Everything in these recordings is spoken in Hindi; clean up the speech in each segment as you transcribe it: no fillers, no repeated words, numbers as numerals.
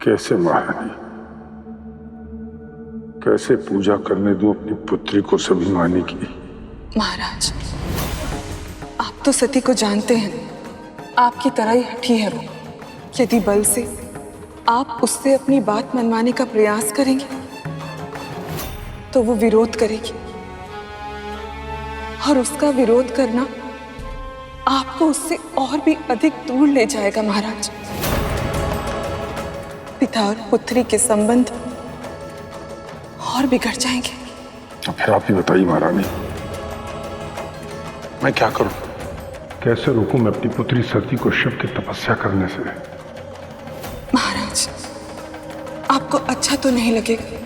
कैसे महारानी, कैसे पूजा करने दूं अपनी पुत्री को स्वाभिमानी की? महाराज, आप तो सती को जानते हैं, आपकी तरह ही हठी है वो। यदि बल से आप उससे अपनी बात मनवाने का प्रयास करेंगे तो वो विरोध करेगी, और उसका विरोध करना आपको उससे और भी अधिक दूर ले जाएगा महाराज। पिता और पुत्री के संबंध और बिगड़ जाएंगे। तो फिर आप ही बताइए महारानी, मैं क्या करूं? कैसे रोकूं मैं अपनी पुत्री सती को शिव की तपस्या करने से? महाराज, आपको अच्छा तो नहीं लगेगा,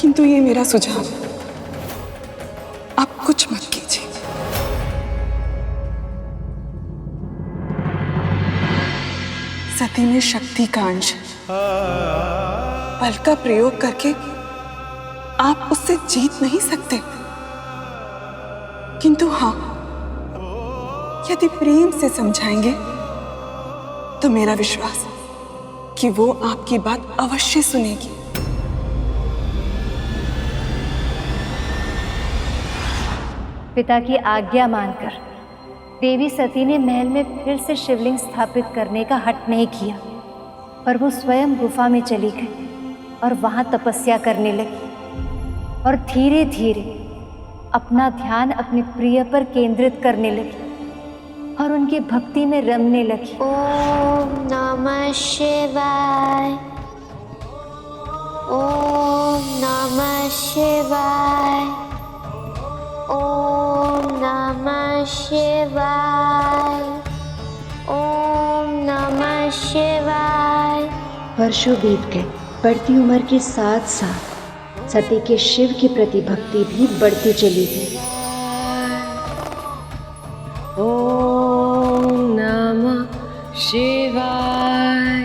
किंतु ये मेरा सुझाव है, आप कुछ मत कीजिए। सती में शक्ति का अंश, बल का प्रयोग करके आप उससे जीत नहीं सकते, किंतु हाँ, यदि प्रेम से समझाएंगे तो मेरा विश्वास है कि वो आपकी बात अवश्य सुनेगी। पिता की आज्ञा मानकर देवी सती ने महल में फिर से शिवलिंग स्थापित करने का हठ नहीं किया, पर वो स्वयं गुफा में चली गई और वहां तपस्या करने लगी और धीरे धीरे अपना ध्यान अपने प्रिय पर केंद्रित करने लगी और उनकी भक्ति में रमने लगी। ओम नमः शिवाय, ओम नमः शिवाय, ओम नमः शिवाय, ओम नमः शिवाय। वर्षों बीत गए। बढ़ती उम्र के साथ साथ सती के शिव के प्रति भक्ति भी बढ़ती चली गई। ओम नमः शिवाय,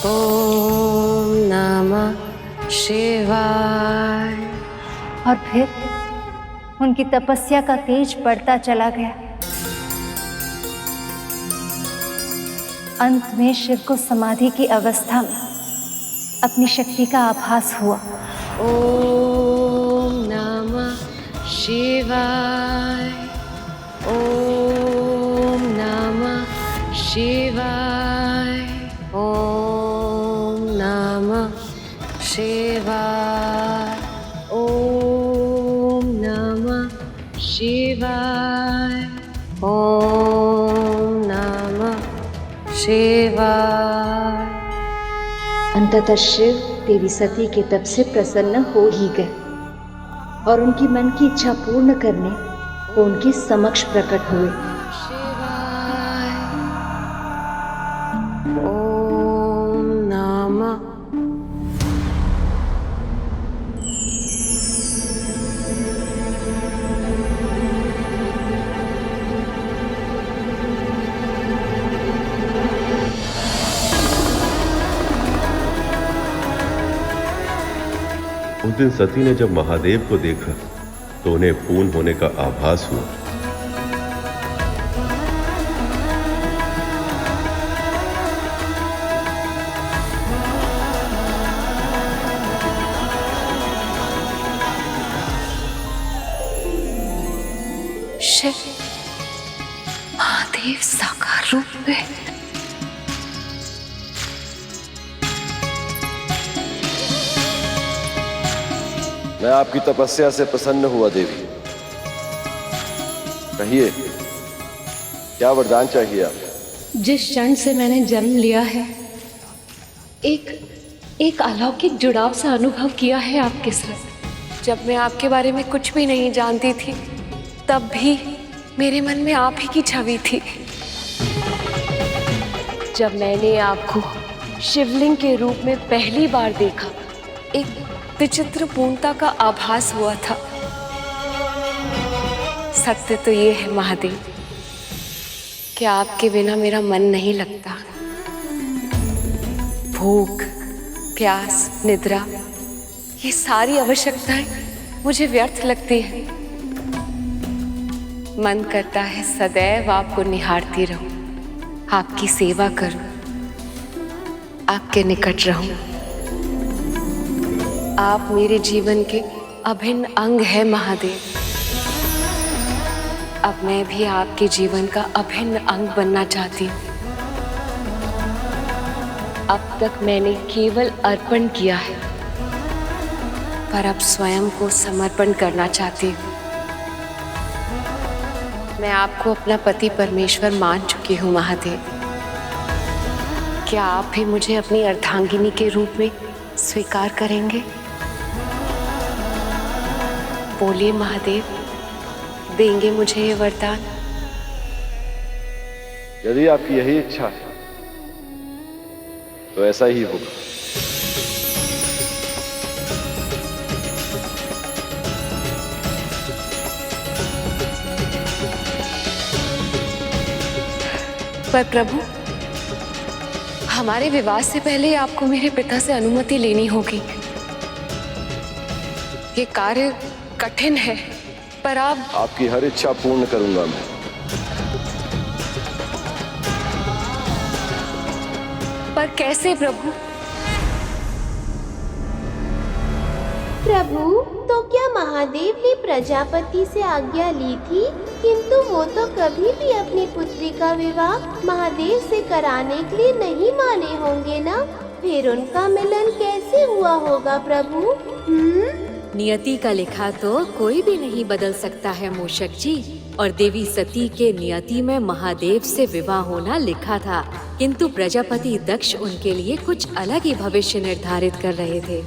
ओम नमः शिवाय। और फिर उनकी तपस्या का तेज बढ़ता चला गया। अंत में शिव को समाधि की अवस्था में अपनी शक्ति का आभास हुआ। ओम नमः शिवाय, ओम नमः शिवाय, ओम नमः शिवाय, ओम नमः शिवाय, ओम नमः शिवाय। अंततः शिव देवी सती के तप से प्रसन्न हो ही गए और उनकी मन की इच्छा पूर्ण करने वो उनके समक्ष प्रकट हुए। ओम नमः। उस दिन सती ने जब महादेव को देखा तो उन्हें पूर्ण होने का आभास हुआ। शिव महादेव साकार रूप में। मैं आपकी तपस्या से प्रसन्न हुआ देवी। कहिए, क्या वरदान चाहिए आपको? जिस क्षण से मैंने जन्म लिया है, एक अलौकिक जुड़ाव सा अनुभव किया है आपके साथ। जब मैं आपके बारे में कुछ भी नहीं जानती थी, तब भी मेरे मन में आप ही की छवि थी। जब मैंने आपको शिवलिंग के रूप में पहली बार देखा, एक विचित्र पूर्णता का आभास हुआ था। सत्य तो ये है महादेव कि आपके बिना मेरा मन नहीं लगता। भूख, प्यास, निद्रा, ये सारी आवश्यकताएं मुझे व्यर्थ लगती है। मन करता है सदैव आपको निहारती रहूं, आपकी सेवा करूं, आपके निकट रहूं। आप मेरे जीवन के अभिन्न अंग हैं महादेव। अब मैं भी आपके जीवन का अभिन्न अंग बनना चाहती हूँ। अब तक मैंने केवल अर्पण किया है, पर अब स्वयं को समर्पण करना चाहती हूँ। मैं आपको अपना पति परमेश्वर मान चुकी हूँ महादेव। क्या आप भी मुझे अपनी अर्धांगिनी के रूप में स्वीकार करेंगे? बोलिए महादेव, देंगे मुझे ये वरदान? यदि आपकी यही इच्छा है तो ऐसा ही होगा। पर प्रभु, हमारे विवाह से पहले आपको मेरे पिता से अनुमति लेनी होगी। ये कार्य कठिन है, पर आप आपकी हर इच्छा पूर्ण करूंगा मैं। पर कैसे प्रभु? प्रभु, तो क्या महादेव ने प्रजापति से आज्ञा ली थी? किंतु वो तो कभी भी अपनी पुत्री का विवाह महादेव से कराने के लिए नहीं माने होंगे ना? फिर उनका मिलन कैसे हुआ होगा प्रभु? नियति का लिखा तो कोई भी नहीं बदल सकता है मूषक जी। और देवी सती के नियति में महादेव से विवाह होना लिखा था, किंतु प्रजापति दक्ष उनके लिए कुछ अलग ही भविष्य निर्धारित कर रहे थे।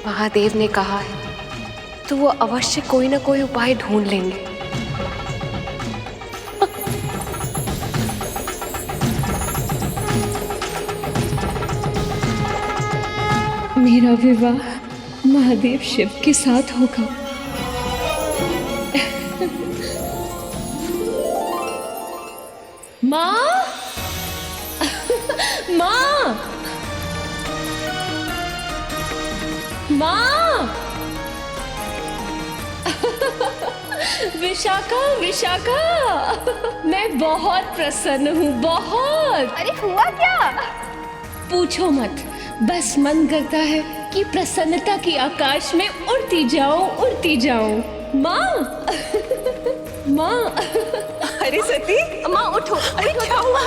महादेव ने कहा है तो वो अवश्य कोई ना कोई उपाय ढूंढ लेंगे। मेरा विवाह महादेव शिव के साथ होगा। माँ, माँ, माँ, विशाखा, विशाखा, मैं बहुत प्रसन्न हूँ, बहुत। अरे हुआ क्या? पूछो मत, बस मन करता है कि प्रसन्नता की आकाश में उड़ती जाऊं, उड़ती जाऊं। माँ, माँ। अरे सती, माँ उठो। अरे क्या हुआ?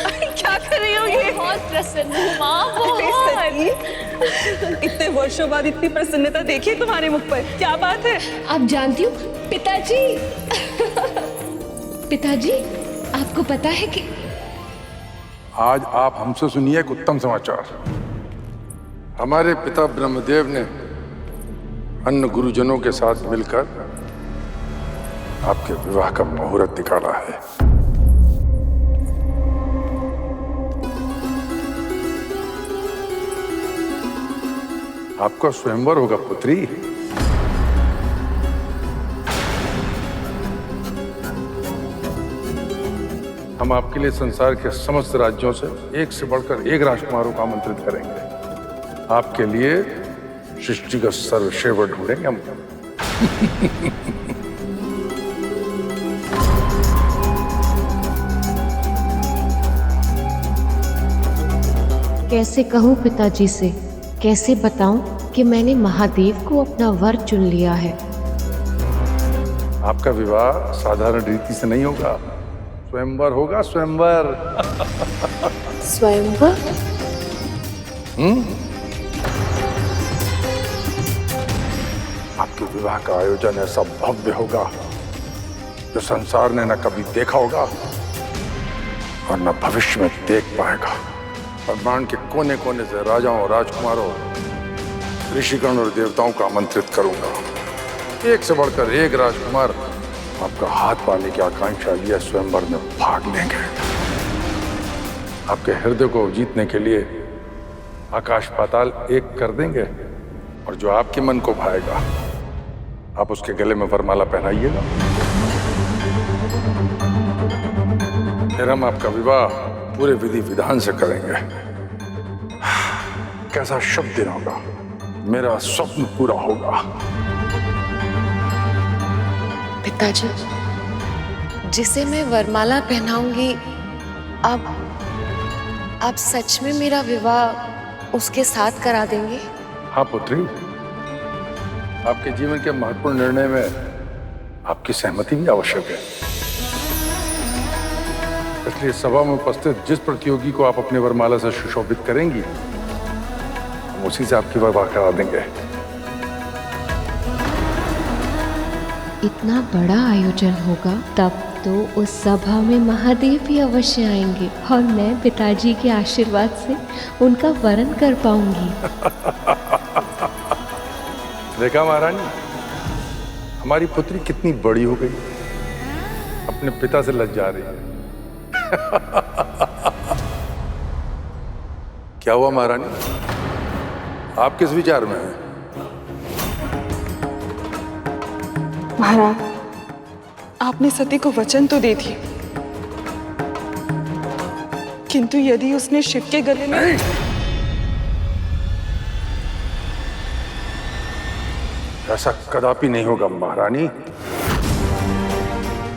अरे क्या कर रही हो ये? बहुत प्रसन्न हूँ माँ, अरे बहुत। इतने वर्षों बाद इतनी प्रसन्नता देखी तुम्हारे मुख पर, क्या बात है? आप जानती हो पिताजी, पिताजी, आपको पता है कि आज आप हमसे सुनिए एक उत्तम समाचार। हमारे पिता ब्रह्मदेव ने अन्य गुरुजनों के साथ मिलकर आपके विवाह का मुहूर्त निकाला है। आपका स्वयंवर होगा पुत्री। हम आपके लिए संसार के समस्त राज्यों से एक से बढ़कर एक राजकुमारों को आमंत्रित करेंगे। आपके लिए सृष्टि का सर्वश्रेष्ठ ढूंढेंगे हम। कैसे कहूँ पिताजी से, कैसे बताऊं कि मैंने महादेव को अपना वर चुन लिया है। आपका विवाह साधारण रीति से नहीं होगा, स्वयंवर होगा, स्वयंवर। स्वयंवर? आपके विवाह का आयोजन ऐसा भव्य होगा जो संसार ने न कभी देखा होगा और न भविष्य में देख पाएगा। ब्रह्मांड के कोने कोने से राजाओं, राजकुमारों, ऋषिगण और देवताओं को आमंत्रित करूंगा। एक से बढ़कर एक राजकुमार आपका हाथ पाने की आकांक्षा लिए स्वयंवर में भाग लेंगे। आपके हृदय को जीतने के लिए आकाश पाताल एक कर देंगे और जो आपके मन को भाएगा आप उसके गले में वरमाला पहनाइएगा। फिर हम आपका विवाह पूरे विधि विधान से करेंगे। कैसा शुभ दिन होगा, मेरा स्वप्न पूरा होगा। पिताजी, जिसे मैं वरमाला पहनाऊंगी, आप सच में मेरा विवाह उसके साथ करा देंगे? हाँ पुत्री, आपके जीवन के महत्वपूर्ण निर्णय में आपकी सहमति भी आवश्यक है। इसलिए सभा में उपस्थित जिस प्रतियोगी को आप अपने वरमाला से सुशोभित करेंगी, हम उसी से आपकी विवाह करा देंगे। इतना बड़ा आयोजन होगा, तब तो उस सभा में महादेव भी अवश्य आएंगे और मैं पिताजी के आशीर्वाद से उनका वरण कर पाऊंगी। देखा महारानी, हमारी पुत्री कितनी बड़ी हो गई, अपने पिता से लज्जा रही है। क्या हुआ महारानी, आप किस विचार में हैं? महाराज, आपने सती को वचन तो दे दिए, किंतु यदि उसने शिव के गले में नहीं, ऐसा कदापि नहीं होगा महारानी।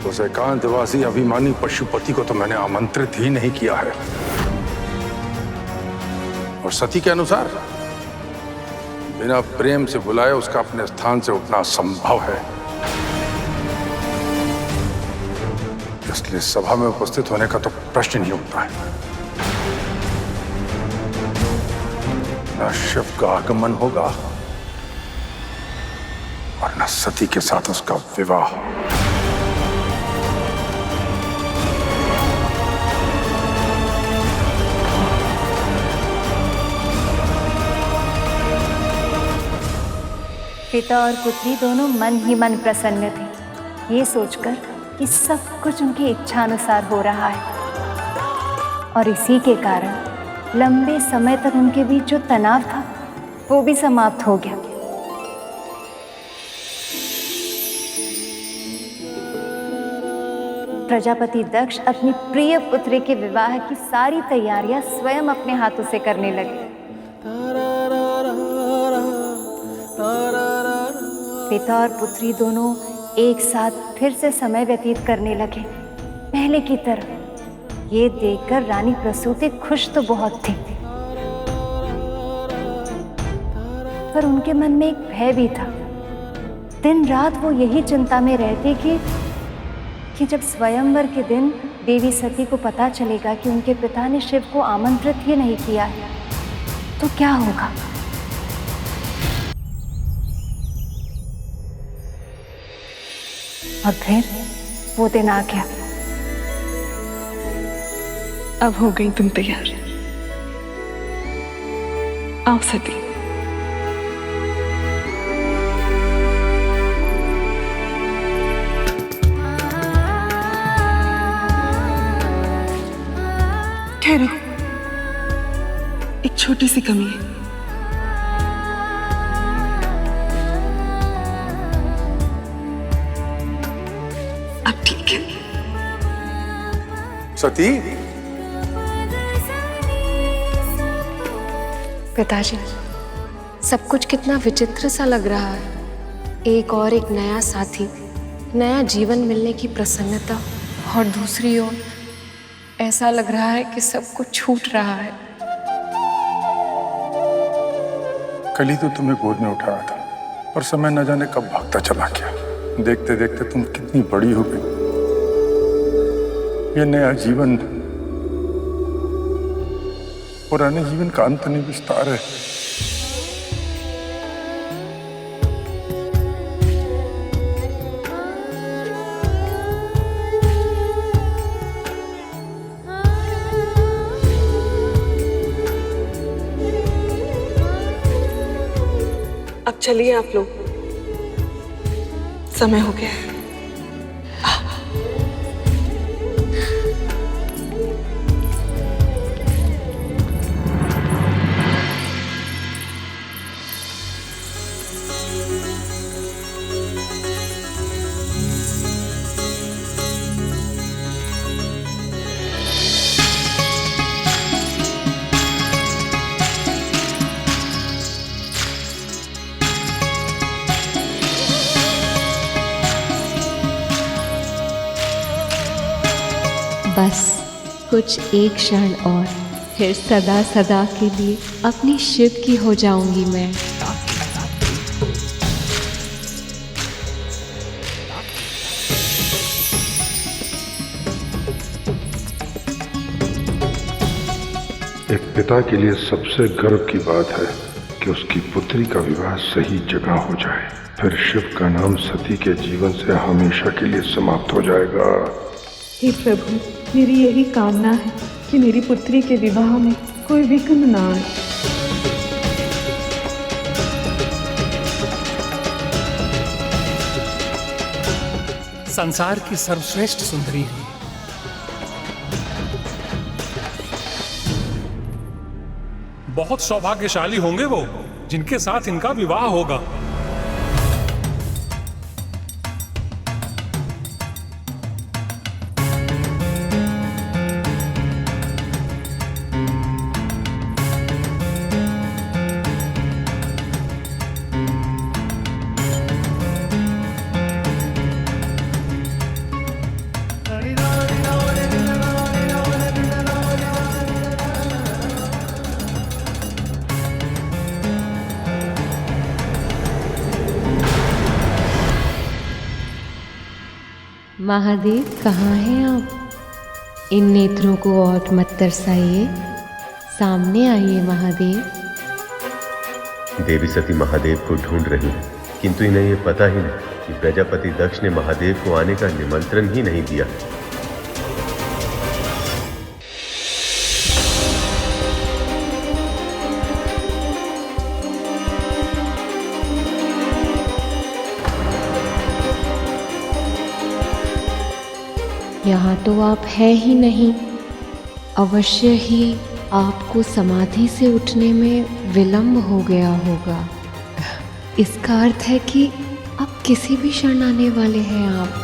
उस एकांतवासी अभिमानी पशुपति को तो मैंने आमंत्रित ही नहीं किया है। और सती के अनुसार बिना प्रेम से बुलाए उसका अपने स्थान से उठना असंभव है। इसलिए सभा में उपस्थित होने का तो प्रश्न नहीं उठता है। न शिव का आगमन होगा और न सती के साथ उसका विवाह। पिता और पुत्री दोनों मन ही मन प्रसन्न थे, ये सोचकर कि सब कुछ उनकी इच्छा अनुसार हो रहा है। और इसी के कारण लंबे समय तक उनके बीच जो तनाव था वो भी समाप्त हो गया। प्रजापति दक्ष अपनी प्रिय पुत्री के विवाह की सारी तैयारियां स्वयं अपने हाथों से करने लगे। पिता और पुत्री दोनों एक साथ फिर से समय व्यतीत करने लगे, पहले की तरह। ये देखकर रानी प्रसूति खुश तो बहुत थी, पर उनके मन में एक भय भी था। दिन रात वो यही चिंता में रहती कि जब स्वयंवर के दिन देवी सती को पता चलेगा कि उनके पिता ने शिव को आमंत्रित ही नहीं किया है, तो क्या होगा। और फिर वो दिन आ गया। अब हो गई तुम तैयार। आओ सती। ठहरो, एक छोटी सी कमी है। अब ठीक है। सती, पिताजी, सब कुछ कितना विचित्र सा लग रहा है। एक नया साथी, नया जीवन मिलने की प्रसन्नता, और दूसरी ओर ऐसा लग रहा है कि सब कुछ छूट रहा है। कल ही तो तुम्हें गोद में उठाया था, और समय न जाने कब भागता चला गया। देखते देखते तुम कितनी बड़ी हो गई। ये नया जीवन पुराने जीवन का अंत नहीं, विस्तार है। अब चलिए आप लोग, समय हो गया है। बस कुछ एक क्षण और, फिर सदा सदा के लिए अपनी शिव की हो जाऊंगी मैं। एक पिता के लिए सबसे गर्व की बात है कि उसकी पुत्री का विवाह सही जगह हो जाए, फिर शिव का नाम सती के जीवन से हमेशा के लिए समाप्त हो जाएगा। हे प्रभु, मेरी यही कामना है कि मेरी पुत्री के विवाह में कोई विघ्न ना आए। संसार की सर्वश्रेष्ठ सुंदरी है। बहुत सौभाग्यशाली होंगे वो जिनके साथ इनका विवाह होगा। महादेव कहाँ हैं आप? इन नेत्रों को और मत तरसाइए, सामने आइए महादेव। देवी सती महादेव को ढूंढ रही है, किंतु इन्हें ये पता ही नहीं कि प्रजापति दक्ष ने महादेव को आने का निमंत्रण ही नहीं दिया। यहाँ तो आप है ही नहीं। अवश्य ही आपको समाधि से उठने में विलंब हो गया होगा। इसका अर्थ है कि अब किसी भी क्षण आने वाले हैं आप।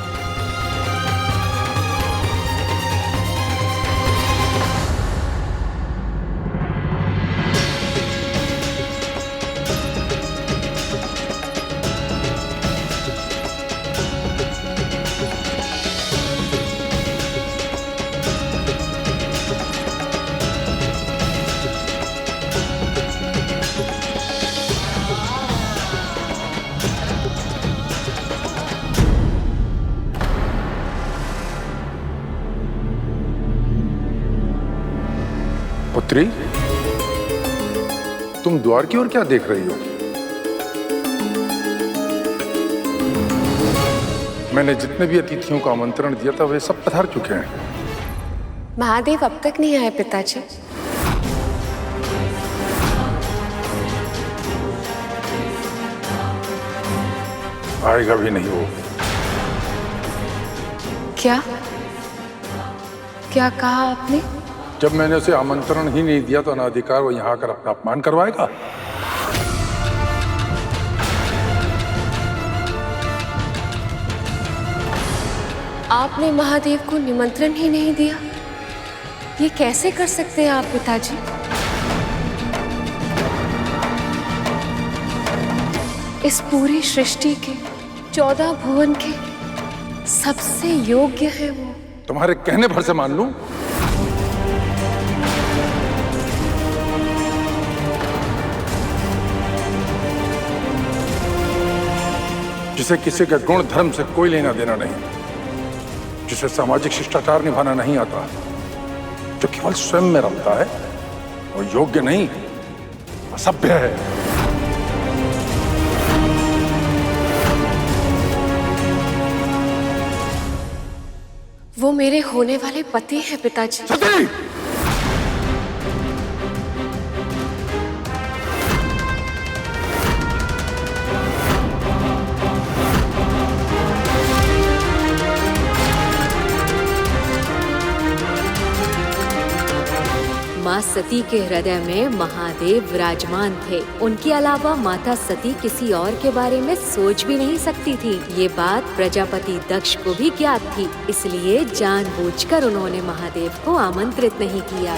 पुत्री, तुम द्वार की ओर क्या देख रही हो? मैंने जितने भी अतिथियों को आमंत्रण दिया था वे सब पधार चुके हैं। महादेव अब तक नहीं आए पिताजी। आएगा भी नहीं वो। क्या क्या कहा आपने? जब मैंने उसे आमंत्रण ही नहीं दिया तो अनाधिकार वो यहाँ आकर अपना अपमान करवाएगा। आपने महादेव को निमंत्रण ही नहीं दिया? ये कैसे कर सकते हैं आप पिताजी? इस पूरी सृष्टि के 14 भुवन के सबसे योग्य है वो। तुम्हारे कहने भर से मान लूं? जिसे किसी के गुण धर्म से कोई लेना देना नहीं, जिसे सामाजिक शिष्टाचार निभाना नहीं आता, जो केवल स्वयं में रमता है, वो योग्य नहीं, असभ्य है। वो मेरे होने वाले पति हैं पिताजी। सती! माँ सती के हृदय में महादेव विराजमान थे। उनके अलावा माता सती किसी और के बारे में सोच भी नहीं सकती थी। ये बात प्रजापति दक्ष को भी ज्ञात थी, इसलिए जानबूझकर उन्होंने महादेव को आमंत्रित नहीं किया।